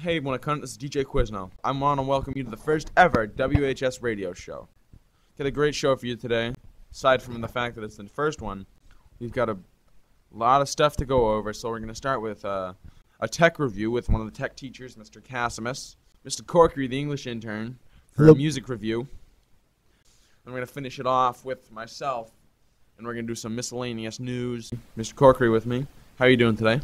Hey, this is DJ Quizno. I want to welcome you to the first ever WHS radio show. Got a great show for you today. Aside from the fact that it's the first one, we've got a lot of stuff to go over. So we're going to start with a tech review with one of the tech teachers, Mr. Cassimus, Mr. Corkery, the English intern, for a music review. And we're going to finish it off with myself, and we're going to do some miscellaneous news. Mr. Corkery with me. How are you doing today?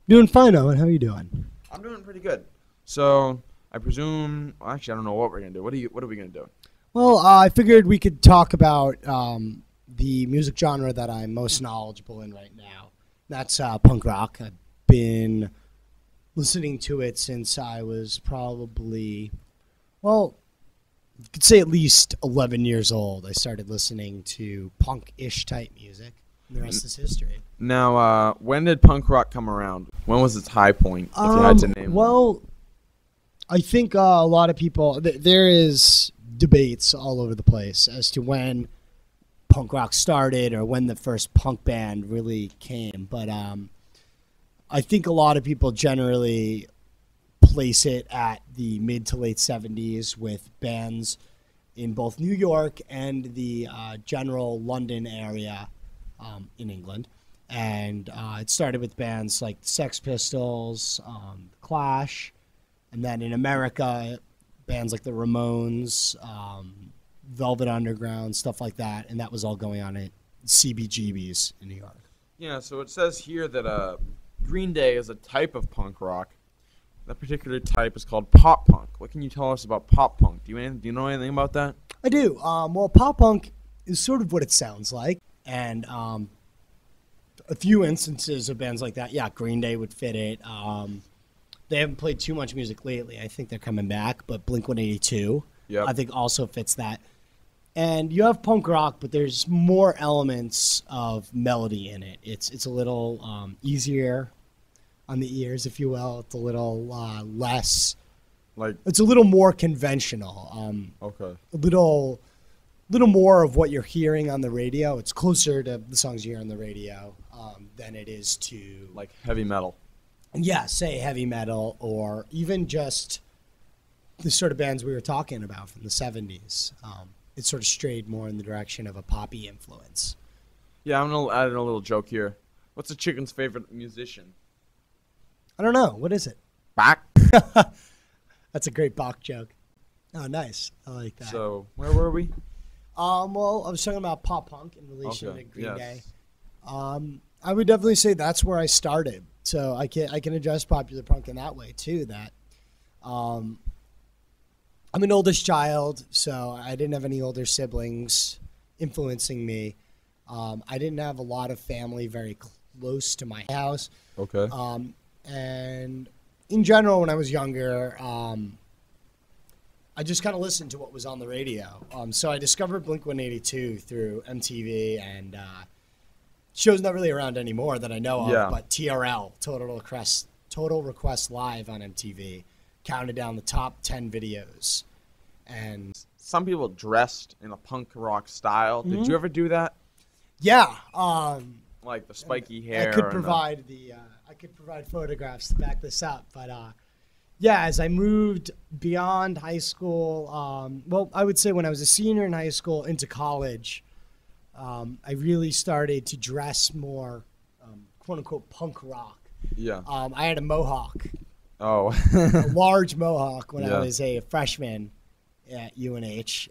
Doing fine, Owen. How are you doing? I'm doing pretty good. So I presume, well, actually, I don't know what we're gonna do. What are we gonna do? Well, I figured we could talk about the music genre that I'm most knowledgeable in right now. That's punk rock. I've been listening to it since I was probably, well, you could say at least 11 years old. I started listening to punk-ish type music, and the rest is history. Now, when did punk rock come around? When was its high point, if you had to name well, I think a lot of people, there is debates all over the place as to when punk rock started or when the first punk band really came. But I think a lot of people generally place it at the mid to late 70s with bands in both New York and the general London area in England. And it started with bands like the Sex Pistols, Clash, and then in America, bands like the Ramones, Velvet Underground, stuff like that. And that was all going on at CBGB's in New York. Yeah, so it says here that Green Day is a type of punk rock. That particular type is called pop punk. What can you tell us about pop punk? Do you know anything about that? I do. Well, pop punk is sort of what it sounds like. And a few instances of bands like that, yeah, Green Day would fit it. They haven't played too much music lately. I think they're coming back, but Blink-182, I think also fits that. And you have punk rock, but there's more elements of melody in it. It's a little easier on the ears, if you will. It's a little less, it's a little more conventional. Okay. A little more of what you're hearing on the radio. It's closer to the songs you hear on the radio than it is to like heavy metal. Yeah, say heavy metal, or even just the sort of bands we were talking about from the 70s. It sort of strayed more in the direction of a poppy influence. Yeah, I'm going to add in a little joke here. What's a chicken's favorite musician? I don't know. What is it? Bach. That's a great Bach joke. Oh, nice. I like that. So, where were we? Well, I was talking about pop punk in relation to Green Day. I would definitely say that's where I started. So I can address popular punk in that way too. That I'm an oldest child, so I didn't have any older siblings influencing me. I didn't have a lot of family very close to my house. Okay. And in general, when I was younger, I just kind of listened to what was on the radio. So I discovered Blink-182 through MTV and shows not really around anymore that I know of, but TRL, Total Request Live on MTV, counted down the top 10 videos. And some people dressed in a punk rock style. Mm-hmm. Did you ever do that? Yeah. Like the spiky hair. I could provide photographs to back this up, but yeah, as I moved beyond high school, well, I would say when I was a senior in high school into college, I really started to dress more, quote-unquote, punk rock. Yeah. I had a mohawk. Oh. A large mohawk when I was a freshman at UNH.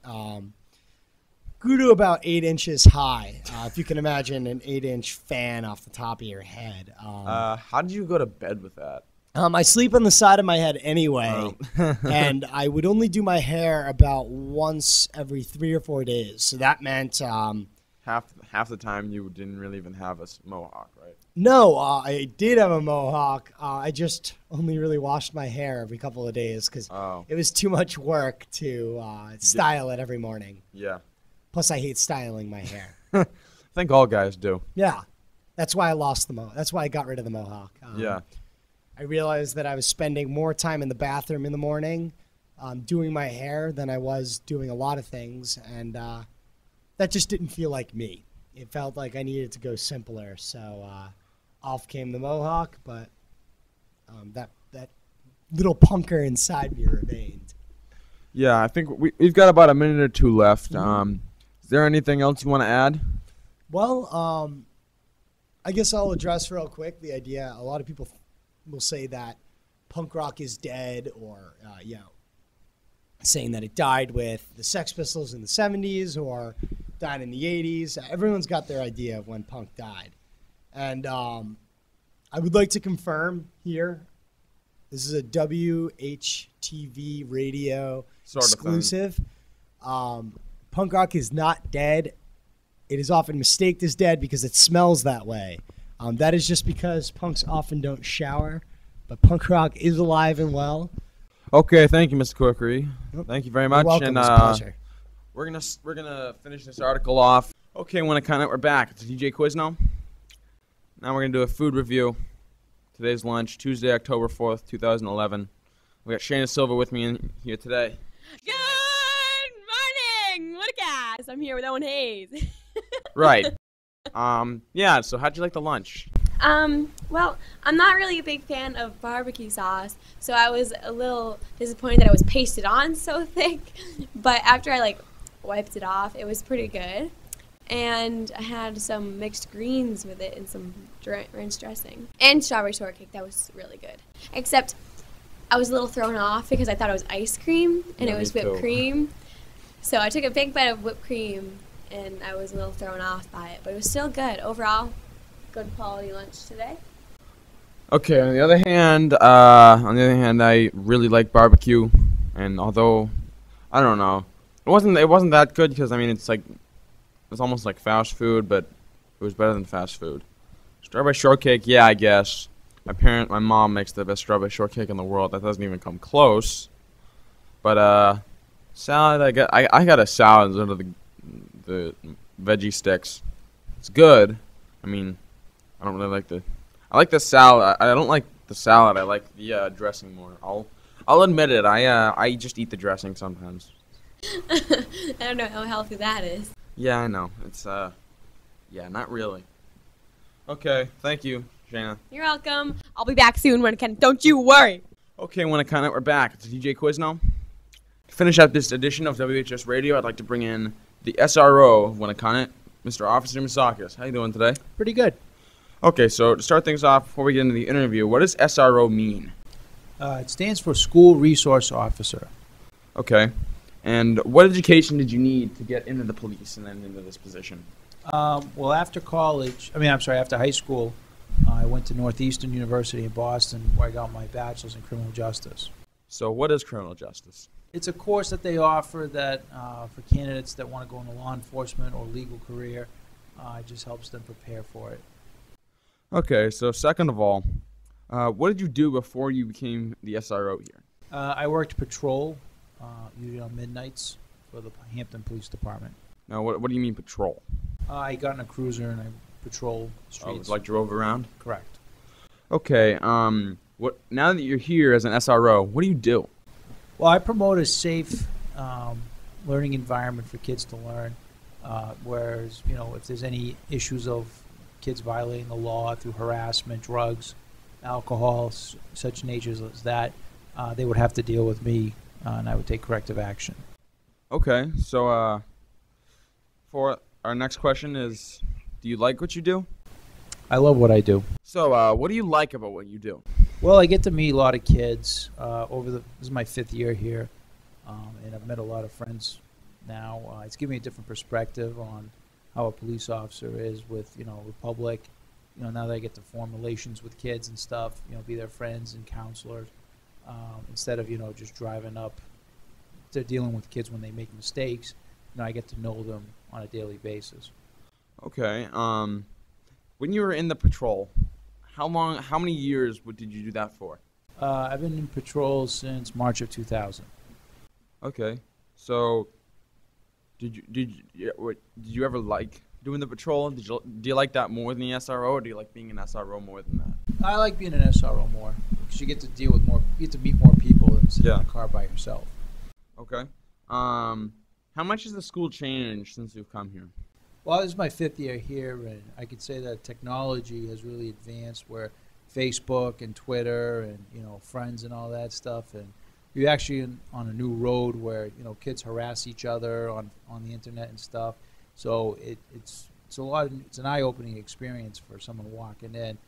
Grew to about 8 inches high, if you can imagine an 8-inch fan off the top of your head. How did you go to bed with that? I sleep on the side of my head anyway, and I would only do my hair about once every 3 or 4 days. So that meant half the time you didn't really even have a mohawk, right? No, I did have a mohawk. I just only really washed my hair every couple of days because it was too much work to style it every morning. Yeah. Plus, I hate styling my hair. I think all guys do. Yeah. That's why I lost the mohawk. That's why I got rid of the mohawk. Yeah. I realized that I was spending more time in the bathroom in the morning doing my hair than I was doing a lot of things, and that just didn't feel like me. It felt like I needed to go simpler, so off came the mohawk, but that little punker inside me remained. Yeah, I think we've got about a minute or two left. Is there anything else you want to add? Well, I guess I'll address real quick the idea. A lot of people will say that punk rock is dead, or saying that it died with the Sex Pistols in the 70s or died in the 80s. Everyone's got their idea of when punk died. And I would like to confirm here, this is a WHTV radio exclusive. Punk rock is not dead. It is often mistaken as dead because it smells that way. That is just because punks often don't shower, but punk rock is alive and well. Okay, thank you, Mr. Corkery. Thank you very much. You're welcome. And It's a pleasure. we're gonna finish this article off. Okay, when I count it, we're back. It's DJ Quizno. Now we're gonna do a food review. Today's lunch, Tuesday, October 4th, 2011. We got Shayna Silva with me here today. Good morning! What a gas! I'm here with Owen Hayes. Right. Yeah. So how'd you like the lunch? Well, I'm not really a big fan of barbecue sauce, so I was a little disappointed that it was pasted on so thick. But after I wiped it off, it was pretty good. And I had some mixed greens with it and some ranch dressing. And strawberry shortcake, that was really good. Except I was a little thrown off because I thought it was ice cream and it was whipped cream. So I took a big bite of whipped cream and I was a little thrown off by it. But it was still good. Overall, good quality lunch today. Okay. On the other hand, I really like barbecue, and although I don't know, it wasn't that good because I mean it's almost like fast food, but it was better than fast food. Strawberry shortcake, yeah, I guess. My mom makes the best strawberry shortcake in the world. That doesn't even come close. But salad, I got a salad instead of the veggie sticks. It's good. I mean, I don't really like I like the salad. I don't like the salad. I like the dressing more. I'll admit it. I just eat the dressing sometimes. I don't know how healthy that is. Yeah, I know. It's not really. Okay, thank you, Shayna. You're welcome. I'll be back soon when I can. Don't you worry. Okay, when I count it, we're back. It's DJ Quizno. To finish out this edition of WHS Radio, I'd like to bring in the SRO of Winnicott, Mr. Officer Misakis. How you doing today? Pretty good. Okay, so to start things off, before we get into the interview, what does SRO mean? It stands for School Resource Officer. Okay. And what education did you need to get into the police and then into this position? Well, after high school, I went to Northeastern University in Boston, where I got my bachelor's in criminal justice. So what is criminal justice? It's a course that they offer that for candidates that want to go into law enforcement or legal career. It just helps them prepare for it. Okay, so second of all, what did you do before you became the SRO here? I worked patrol, usually on midnights, for the Hampton Police Department. Now, what do you mean patrol? I got in a cruiser and I patrolled streets. Like drove around? Correct. Okay, now that you're here as an SRO, what do you do? Well, I promote a safe learning environment for kids to learn, whereas, if there's any issues of kids violating the law through harassment, drugs, alcohol, such natures as that, they would have to deal with me, and I would take corrective action. Okay, so for our next question is, do you like what you do? I love what I do. So what do you like about what you do? Well, I get to meet a lot of kids. This is my 5th year here, and I've met a lot of friends now. It's given me a different perspective on how a police officer is with, the public. Now that I get to form relations with kids and stuff, be their friends and counselors, instead of, just driving up to dealing with kids when they make mistakes. I get to know them on a daily basis. Okay. When you were in the patrol, how many years did you do that for? I've been in patrol since March of 2000. Okay. So, did you ever like doing the patrol? Do you like that more than the SRO, or do you like being an SRO more than that? I like being an SRO more because you get to deal with you get to meet more people than sitting in a car by yourself. Okay. How much has the school changed since you've come here? Well, this is my 5th year here, and I could say that technology has really advanced where Facebook and Twitter and, you know, friends and all that stuff. And you're actually on a new road where, you know, kids harass each other on the internet and stuff. So it's an eye-opening experience for someone walking in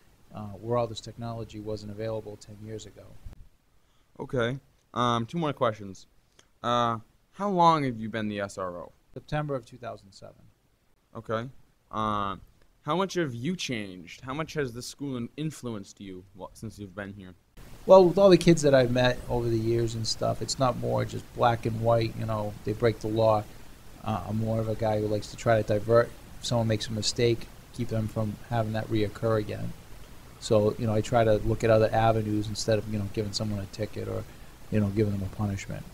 where all this technology wasn't available 10 years ago. Okay. 2 more questions. How long have you been the SRO? September of 2007. Okay. How much have you changed? How much has the school influenced you since you've been here? Well, with all the kids that I've met over the years and stuff, it's not more just black and white, you know, they break the law. I'm more of a guy who likes to try to divert. If someone makes a mistake, keep them from having that reoccur again. So, you know, I try to look at other avenues instead of, you know, giving someone a ticket or, you know, giving them a punishment.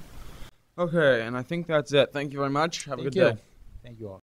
Okay, and I think that's it. Thank you very much. Have a good day. Thank you all.